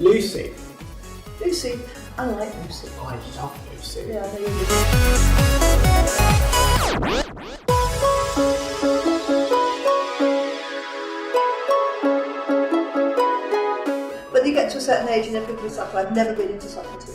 Lucy. Lucy, I like Lucy. Oh, I love Lucy. Yeah, I know you do. But you get to a certain age and then people suffer. I've never been into suffering too.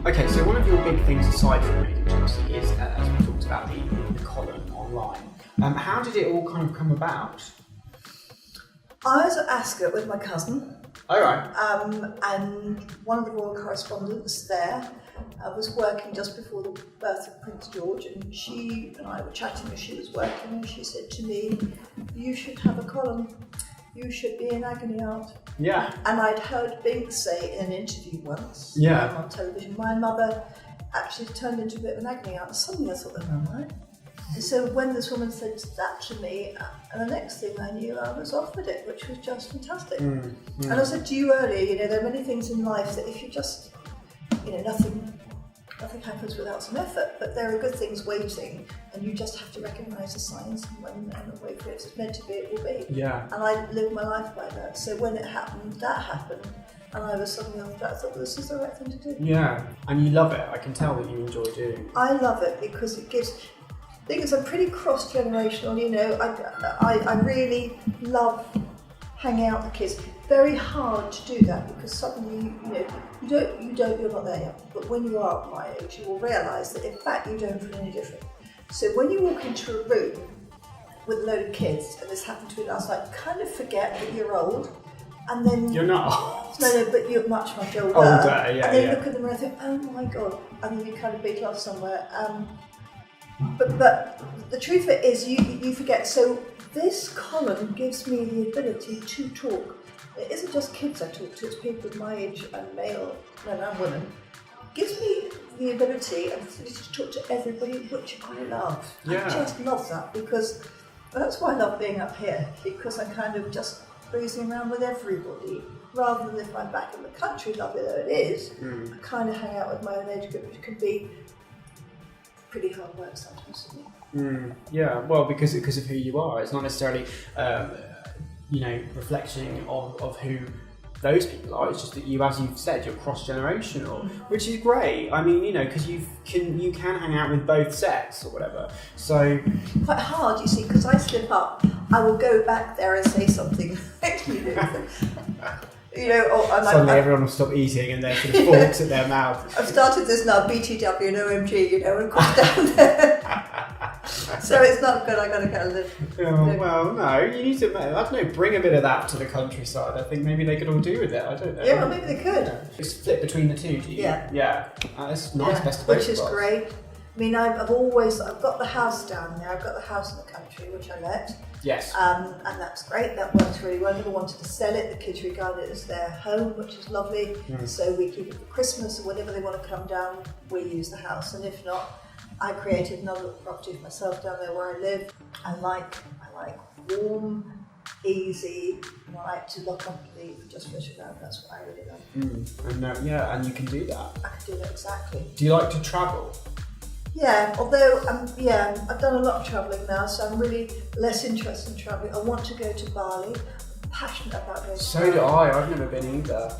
Okay, so one of your big things aside from agency is, as we talked about, the column online. How did it all kind of come about? I was at Ascot with my cousin. All right. And one of the royal correspondents there was working just before the birth of Prince George, and she and I were chatting as she was working, and she said to me, "You should have a column. You should be an agony aunt." Yeah. And I'd heard Binky say in an interview once on television, my mother actually turned into a bit of an agony aunt. And suddenly I thought, oh, am I? And so when this woman said that to me, and the next thing I knew, I was offered it, which was just fantastic. And I said to you earlier, there are many things in life that if you just, nothing happens without some effort, but there are good things waiting, and you just have to recognise the signs and wait for it. If it's meant to be, it will be. Yeah. And I live my life by that. So when it happened, that happened, and I was suddenly off that. I thought, well, this is the right thing to do. Yeah, and you love it. I can tell that you enjoy doing it. I love it because it gives. The thing is, I'm pretty cross-generational. I really love hanging out with kids. Very hard to do that because suddenly, you're not there yet. But when you are my age, you will realise that in fact you don't feel any different. So when you walk into a room with a load of kids, and this happened to me last night, you kind of forget that you're old, and then you're not old. No, but you're much older. Older, yeah. And then you look at them and I think, oh my god, I mean, you kind of beat off somewhere. But the truth of it is, you forget. So this column gives me the ability to talk. It isn't just kids I talk to, it's people my age and male, men and women. It gives me the ability and facility to talk to everybody, which I love. Yeah. I just love that because that's why I love being up here, because I'm kind of just breezing around with everybody. Rather than if I'm back in the country, lovely though it is, I kind of hang out with my own age group, which can be pretty hard work sometimes for me. Yeah, well, because of who you are. It's not necessarily, reflection of who those people are. It's just that you, as you've said, you're cross-generational, which is great. I mean, because you can hang out with both sets or whatever. So quite hard, you see, because I slip up. I will go back there and say something. Suddenly everyone will stop eating and they're sort of forks at their mouth. I've started this now, BTW and OMG, and come down there. So it's not good, I gotta get a little. Well, no, you need to, I don't know, bring a bit of that to the countryside. I think maybe they could all do with it, I don't know. Yeah, well, maybe they could. Just flip between the two, do you? Yeah. Yeah. That's nice, best of both which is worlds. great. I mean, I've got the house down there, I've got the house in the country, which I let. Yes. And that's great, that works really well. I never wanted to sell it, the kids regard it as their home, which is lovely. So we keep it for Christmas, or whenever they want to come down, we use the house. And if not, I created another property for myself down there where I live. I like warm, easy, and I like to look up and leave, just fish around. That's what I really love. And you can do that. I can do that exactly. Do you like to travel? Yeah, although I've done a lot of travelling now, so I'm really less interested in travelling. I want to go to Bali. I'm passionate about going to Bali. So do I. I've never been either.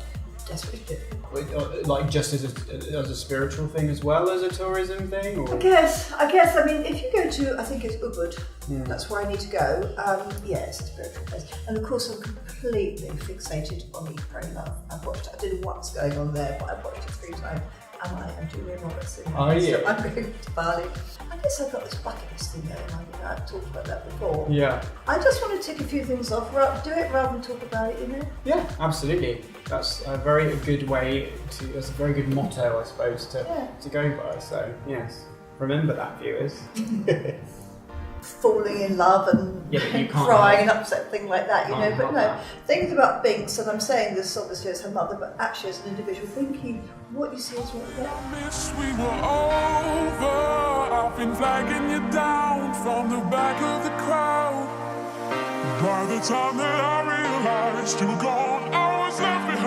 Desperately do. Like just as a spiritual thing as well as a tourism thing? Or? I guess. I mean, if you go to, I think it's Ubud, that's where I need to go. It's a spiritual place. And of course, I'm completely fixated on Eat, Pray, Love. I've watched it. I didn't know what's going on there, but I've watched it 3 times. And I am Julia Robertson. Oh, yeah. So I'm going to Bali. I guess I've got this bucket list thing going on. I've talked about that before. Yeah. I just want to tick a few things off. Do it rather than talk about it, Yeah, absolutely. That's a very good way to. That's a very good motto, I suppose, to go by. So yes, remember that, viewers. Falling in love and crying and upset thing like that, but no. Things about Binks, and I'm saying this obviously as her mother, but actually as an individual. Binky, what you see is what you get. Promise we were over. I've been flagging you down from the back of the crowd. By the time that I realized you were gone, I was left behind.